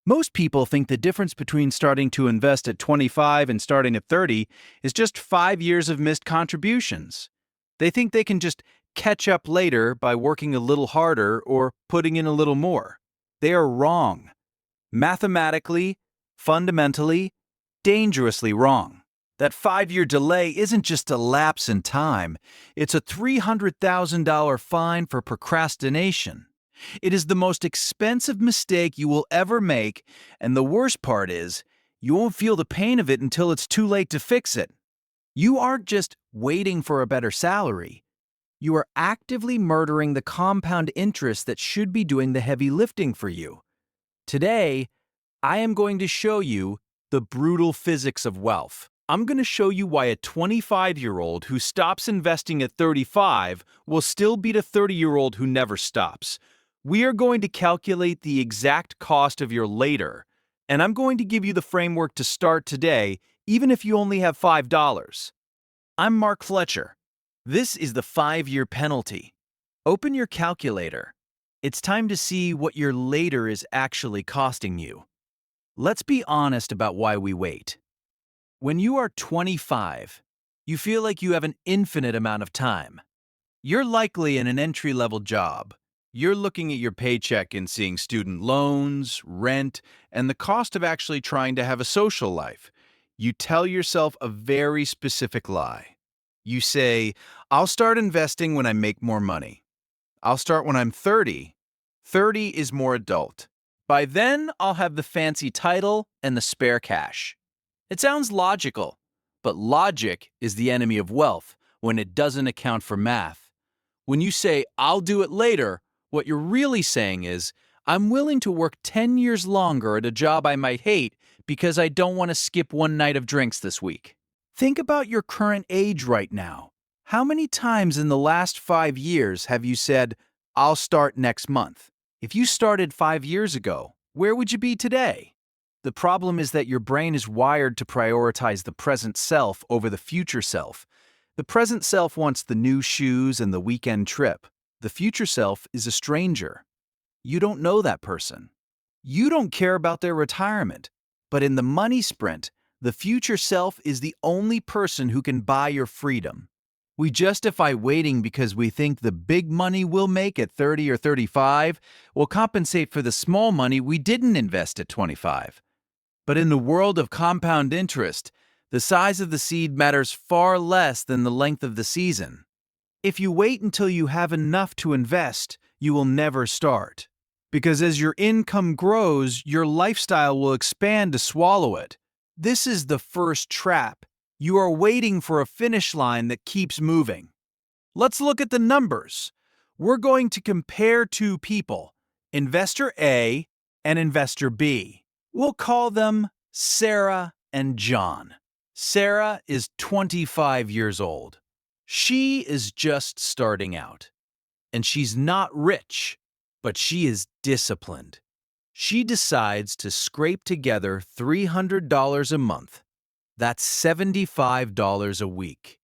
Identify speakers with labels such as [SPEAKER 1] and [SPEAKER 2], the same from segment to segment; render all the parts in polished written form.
[SPEAKER 1] Most people think the difference between starting to invest at 25 and starting at 30 is just 5 years of missed contributions. They think they can just catch up later by working a little harder or putting in a little more. They are wrong. Mathematically, fundamentally, dangerously wrong. That 5 year delay isn't just a lapse in time, it's a $300,000 fine for procrastination. It is the most expensive mistake you will ever make, and the worst part is, you won't feel the pain of it until it's too late to fix it. You aren't just waiting for a better salary. You are actively murdering the compound interest that should be doing the heavy lifting for you. Today, I am going to show you the brutal physics of wealth. I'm going to show you why a 25-year-old who stops investing at 35 will still beat a 30-year-old who never stops. We are going to calculate the exact cost of your later, and I'm going to give you the framework to start today, even if you only have $5. I'm Mark Fletcher. This is the 5-year penalty. Open your calculator. It's time to see what your later is actually costing you. Let's be honest about why we wait. When you are 25, you feel like you have an infinite amount of time. You're likely in an entry-level job. You're looking at your paycheck and seeing student loans, rent, and the cost of actually trying to have a social life. You tell yourself a very specific lie. You say, I'll start investing when I make more money. I'll start when I'm 30. 30 is more adult. By then, I'll have the fancy title and the spare cash. It sounds logical, but logic is the enemy of wealth when it doesn't account for math. When you say, I'll do it later, what you're really saying is, I'm willing to work 10 years longer at a job I might hate because I don't want to skip one night of drinks this week. Think about your current age right now. How many times in the last 5 years have you said, I'll start next month? If you started 5 years ago, where would you be today? The problem is that your brain is wired to prioritize the present self over the future self. The present self wants the new shoes and the weekend trip. The future self is a stranger. You don't know that person. You don't care about their retirement. But in the money sprint, the future self is the only person who can buy your freedom. We justify waiting because we think the big money we'll make at 30 or 35 will compensate for the small money we didn't invest at 25. But in the world of compound interest, the size of the seed matters far less than the length of the season. If you wait until you have enough to invest, you will never start. Because as your income grows, your lifestyle will expand to swallow it. This is the first trap. You are waiting for a finish line that keeps moving. Let's look at the numbers. We're going to compare two people, Investor A and Investor B. We'll call them Sarah and John. Sarah is 25 years old. She is just starting out. And she's not rich, but she is disciplined. She decides to scrape together $300 a month. That's $75 a week.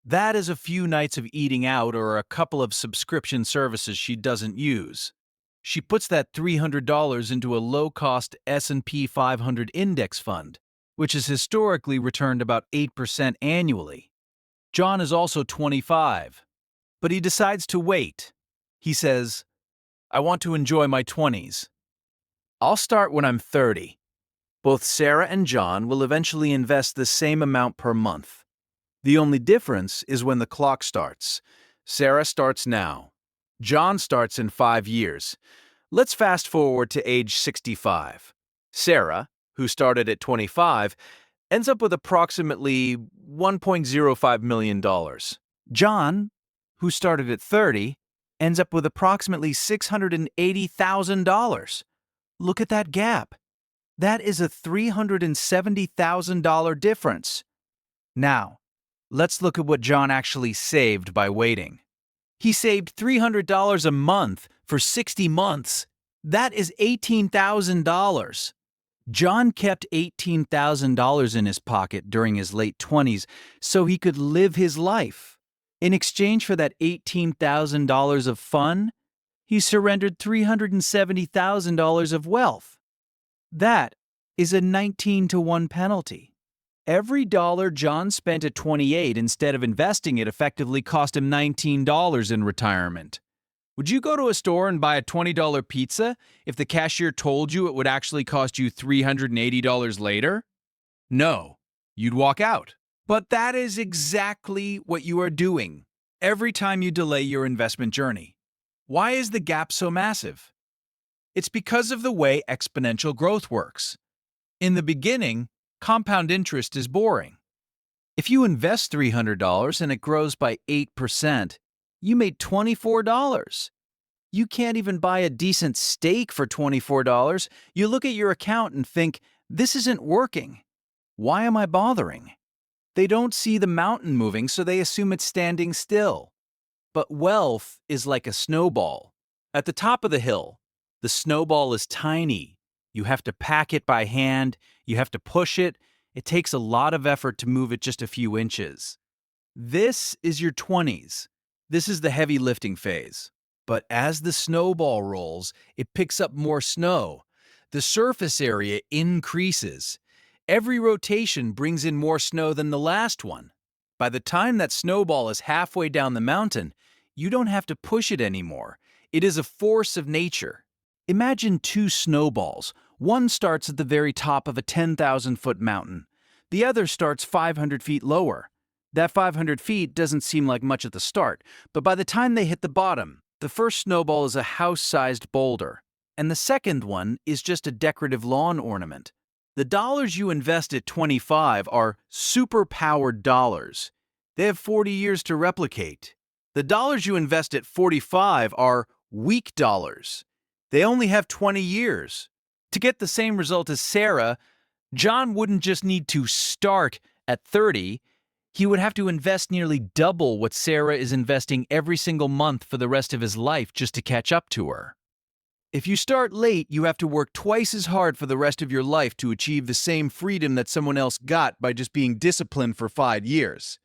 [SPEAKER 1] That is a few nights of eating out or a couple of subscription services she doesn't use. She puts that $300 into a low-cost S&P 500 index fund, which has historically returned about 8% annually. John is also 25, but he decides to wait. He says, I want to enjoy my 20s. I'll start when I'm 30. Both Sarah and John will eventually invest the same amount per month. The only difference is when the clock starts. Sarah starts now. John starts in 5 years. Let's fast forward to age 65. Sarah, who started at 25, ends up with approximately $1.05 million. John, who started at 30, ends up with approximately $680,000. Look at that gap. That is a $370,000 difference. Now, let's look at what John actually saved by waiting. He saved $300 a month for 60 months. That is $18,000. John kept $18,000 in his pocket during his late 20s so he could live his life. In exchange for that $18,000 of fun, he surrendered $370,000 of wealth. That is a 19 to 1 penalty. Every dollar John spent at 28 instead of investing it effectively cost him $19 in retirement. Would you go to a store and buy a $20 pizza if the cashier told you it would actually cost you $380 later? No, you'd walk out. But that is exactly what you are doing every time you delay your investment journey. Why is the gap so massive? It's because of the way exponential growth works. In the beginning, compound interest is boring. If you invest $300 and it grows by 8%, you made $24. You can't even buy a decent steak for $24. You look at your account and think, this isn't working. Why am I bothering? They don't see the mountain moving, so they assume it's standing still. But wealth is like a snowball. At the top of the hill, the snowball is tiny. You have to pack it by hand, you have to push it. It takes a lot of effort to move it just a few inches. This is your 20s. This is the heavy lifting phase. But as the snowball rolls, it picks up more snow. The surface area increases. Every rotation brings in more snow than the last one. By the time that snowball is halfway down the mountain, you don't have to push it anymore. It is a force of nature. Imagine two snowballs. One starts at the very top of a 10,000-foot mountain. The other starts 500 feet lower. That 500 feet doesn't seem like much at the start, but by the time they hit the bottom, the first snowball is a house-sized boulder, and the second one is just a decorative lawn ornament. The dollars you invest at 25 are super-powered dollars. They have 40 years to replicate. The dollars you invest at 45 are weak dollars. They only have 20 years. To get the same result as Sarah, John wouldn't just need to start at 30, he would have to invest nearly double what Sarah is investing every single month for the rest of his life just to catch up to her. If you start late, you have to work twice as hard for the rest of your life to achieve the same freedom that someone else got by just being disciplined for 5 years.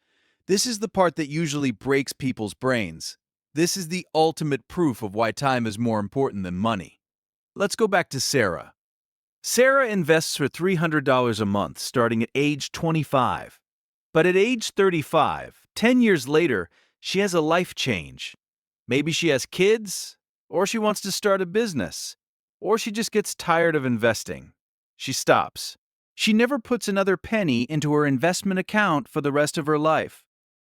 [SPEAKER 1] This is the part that usually breaks people's brains. This is the ultimate proof of why time is more important than money. Let's go back to Sarah. Sarah invests for $300 a month starting at age 25. But at age 35, 10 years later, she has a life change. Maybe she has kids, or she wants to start a business, or she just gets tired of investing. She stops. She never puts another penny into her investment account for the rest of her life.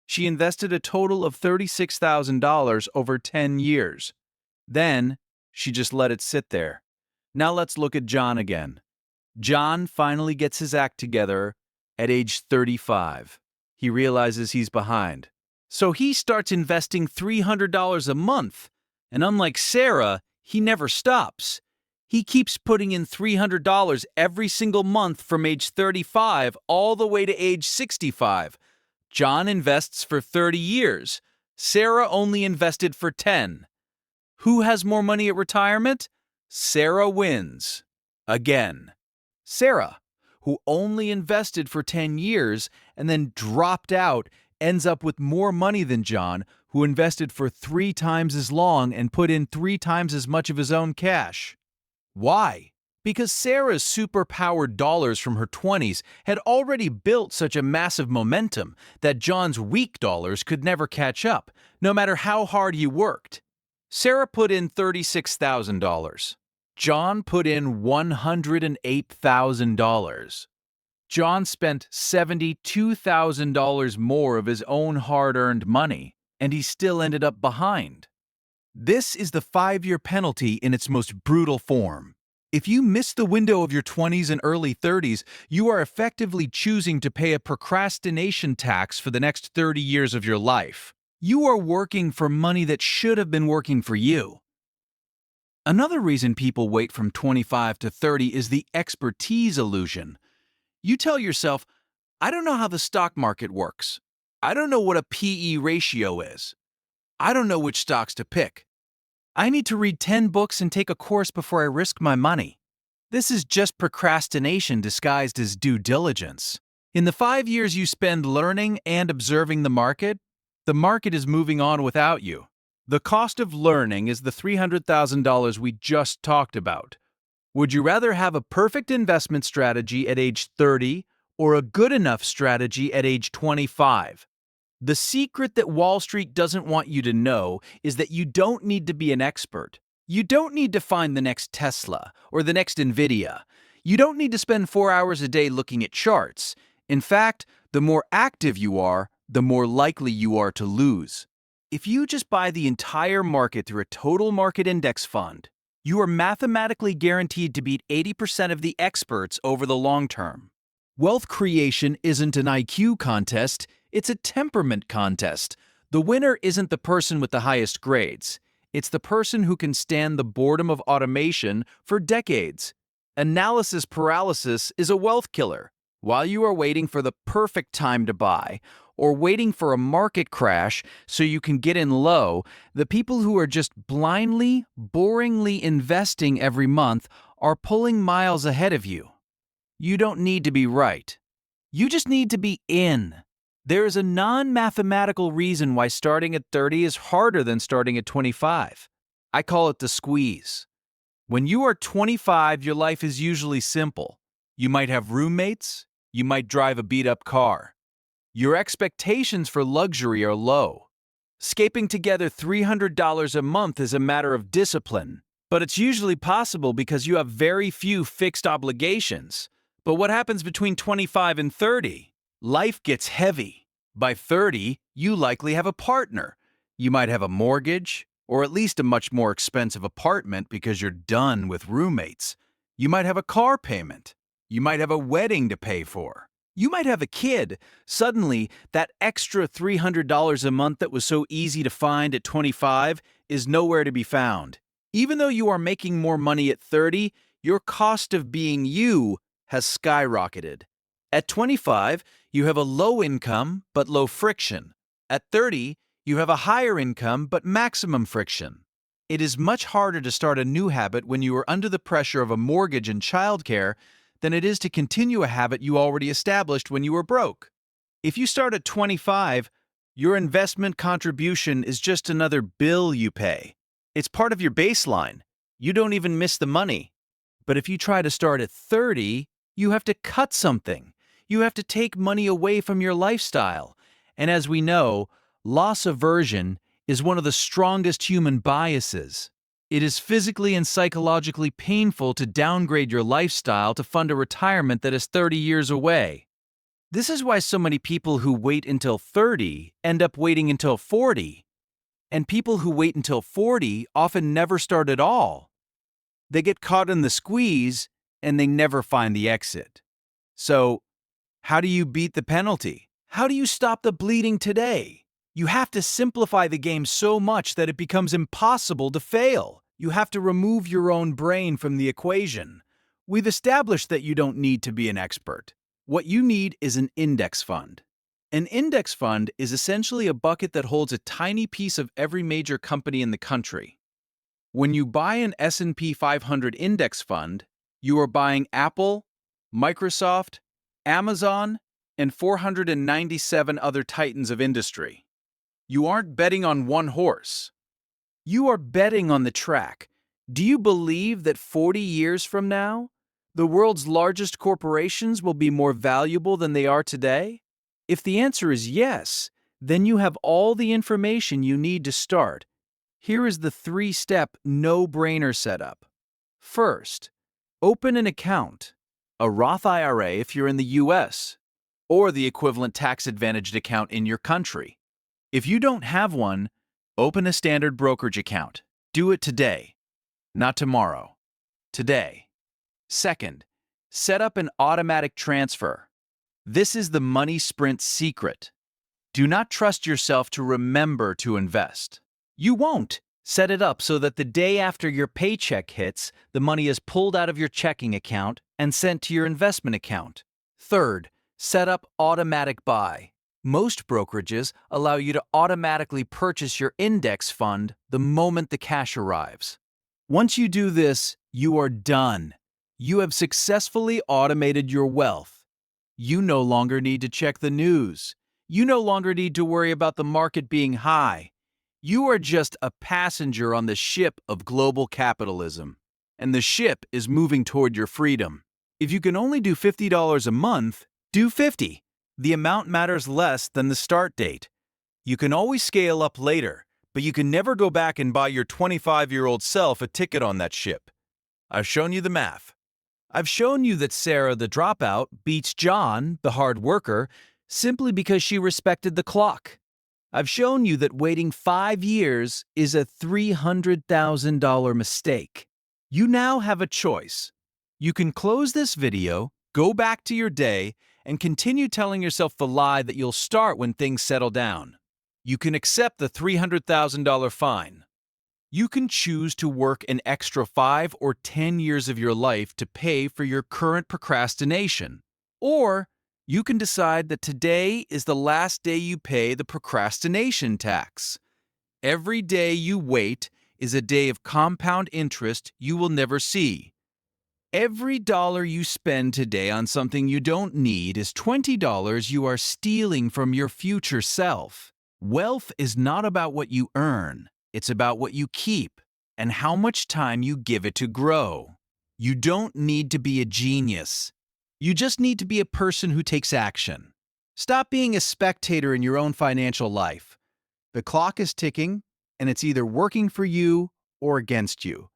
[SPEAKER 1] She invested a total of $36,000 over 10 years. Then, she just let it sit there. Now let's look at John again. John finally gets his act together at age 35. He realizes he's behind. So he starts investing $300 a month. And unlike Sarah, he never stops. He keeps putting in $300 every single month from age 35 all the way to age 65. John invests for 30 years. Sarah only invested for 10. Who has more money at retirement? Sarah wins. Again. Sarah, who only invested for 10 years and then dropped out, ends up with more money than John, who invested for 3 times as long and put in 3 times as much of his own cash. Why? Because Sarah's super-powered dollars from her 20s had already built such a massive momentum that John's weak dollars could never catch up, no matter how hard he worked. Sarah put in $36,000. John put in $108,000. John spent $72,000 more of his own hard-earned money, and he still ended up behind. This is the 5-year penalty in its most brutal form. If you miss the window of your 20s and early 30s, you are effectively choosing to pay a procrastination tax for the next 30 years of your life. You are working for money that should have been working for you. Another reason people wait from 25 to 30 is the expertise illusion. You tell yourself, I don't know how the stock market works. I don't know what a PE ratio is. I don't know which stocks to pick. I need to read 10 books and take a course before I risk my money. This is just procrastination disguised as due diligence. In the 5 years you spend learning and observing the market is moving on without you. The cost of learning is the $300,000 we just talked about. Would you rather have a perfect investment strategy at age 30 or a good enough strategy at age 25? The secret that Wall Street doesn't want you to know is that you don't need to be an expert. You don't need to find the next Tesla or the next Nvidia. You don't need to spend 4 hours a day looking at charts. In fact, the more active you are, the more likely you are to lose. If you just buy the entire market through a total market index fund, you are mathematically guaranteed to beat 80% of the experts over the long term. Wealth creation isn't an IQ contest, it's a temperament contest. The winner isn't the person with the highest grades. It's the person who can stand the boredom of automation for decades. Analysis paralysis is a wealth killer. While you are waiting for the perfect time to buy, or waiting for a market crash so you can get in low, the people who are just blindly, boringly investing every month are pulling miles ahead of you. You don't need to be right. You just need to be in. There is a non-mathematical reason why starting at 30 is harder than starting at 25. I call it the squeeze. When you are 25, your life is usually simple. You might have roommates. You might drive a beat-up car. Your expectations for luxury are low. Scaping together $300 a month is a matter of discipline, but it's usually possible because you have very few fixed obligations. But what happens between 25 and 30? Life gets heavy. By 30, you likely have a partner. You might have a mortgage, or at least a much more expensive apartment because you're done with roommates. You might have a car payment. You might have a wedding to pay for. You might have a kid. Suddenly, that extra $300 a month that was so easy to find at 25 is nowhere to be found. Even though you are making more money at 30, your cost of being you has skyrocketed. At 25, you have a low income but low friction. At 30, you have a higher income but maximum friction. It is much harder to start a new habit when you are under the pressure of a mortgage and childcare than it is to continue a habit you already established when you were broke. If you start at 25, your investment contribution is just another bill you pay. It's part of your baseline. You don't even miss the money. But if you try to start at 30, you have to cut something. You have to take money away from your lifestyle. And as we know, loss aversion is one of the strongest human biases. It is physically and psychologically painful to downgrade your lifestyle to fund a retirement that is 30 years away. This is why so many people who wait until 30 end up waiting until 40. And people who wait until 40 often never start at all. They get caught in the squeeze and they never find the exit. So, how do you beat the penalty? How do you stop the bleeding today? You have to simplify the game so much that it becomes impossible to fail. You have to remove your own brain from the equation. We've established that you don't need to be an expert. What you need is an index fund. An index fund is essentially a bucket that holds a tiny piece of every major company in the country. When you buy an S&P 500 index fund, you are buying Apple, Microsoft, Amazon, and 497 other titans of industry. You aren't betting on one horse. You are betting on the track. Do you believe that 40 years from now, the world's largest corporations will be more valuable than they are today? If the answer is yes, then you have all the information you need to start. Here is the 3-step no-brainer setup. First, open an account, a Roth IRA if you're in the US, or the equivalent tax-advantaged account in your country. If you don't have one, open a standard brokerage account. Do it today, not tomorrow. Today. Second, set up an automatic transfer. This is the money sprint secret. Do not trust yourself to remember to invest. You won't. Set it up so that the day after your paycheck hits, the money is pulled out of your checking account and sent to your investment account. Third, set up automatic buy. Most brokerages allow you to automatically purchase your index fund the moment the cash arrives. Once you do this, you are done. You have successfully automated your wealth. You no longer need to check the news. You no longer need to worry about the market being high. You are just a passenger on the ship of global capitalism. and the ship is moving toward your freedom. If you can only do $50 a month, do 50. The amount matters less than the start date. You can always scale up later, but you can never go back and buy your 25-year-old self a ticket on that ship. I've shown you the math. I've shown you that Sarah, the dropout, beats John, the hard worker, simply because she respected the clock. I've shown you that waiting 5 years is a $300,000 mistake. You now have a choice. You can close this video, go back to your day, and continue telling yourself the lie that you'll start when things settle down. You can accept the $300,000 fine. You can choose to work an extra 5 or 10 years of your life to pay for your current procrastination. Or you can decide that today is the last day you pay the procrastination tax. Every day you wait is a day of compound interest you will never see. Every dollar you spend today on something you don't need is $20 you are stealing from your future self. Wealth is not about what you earn. It's about what you keep and how much time you give it to grow. You don't need to be a genius. You just need to be a person who takes action. Stop being a spectator in your own financial life. The clock is ticking, and it's either working for you or against you.